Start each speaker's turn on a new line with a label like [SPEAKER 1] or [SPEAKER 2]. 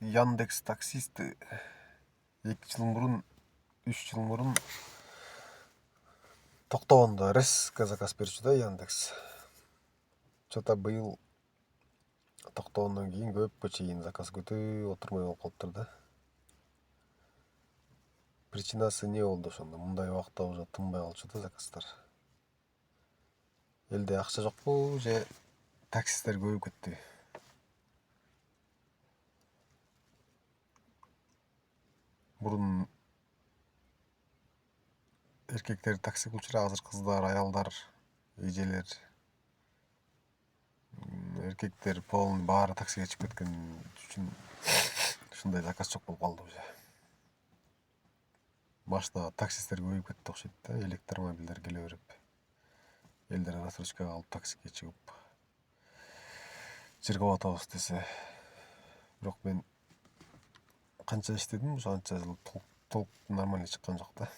[SPEAKER 1] Яндекс таксисти 2 жыл мурун 3 жыл мурун токтогондо резко заказ берчү да Яндекс. Чота быйыл токтогондон кийин көпкө чейин заказ күтүп отурмай болуп калыптыр да. Причинасы не болду ошондо? Мындай убакта уже тынбай калчу да заказдар. Элде акча жокпу же таксисттер көбөйүп кетти? Мурун эркектер такси кылчу, азыр кыздар, аялдар, эжелер, эркектер полный баары таксиге чыгып кеткен үчүн ушундай заказ жок болуп калды уже. Башта таксисттер көбөйүп кетти окшойт да, электромобилдер келе берип. Элдер рассрочкага алып таксиге чыгып чыргап атабыз десе. Бирок мен канча иштедим, ошо анча жыл толук нормально чыккан жок да.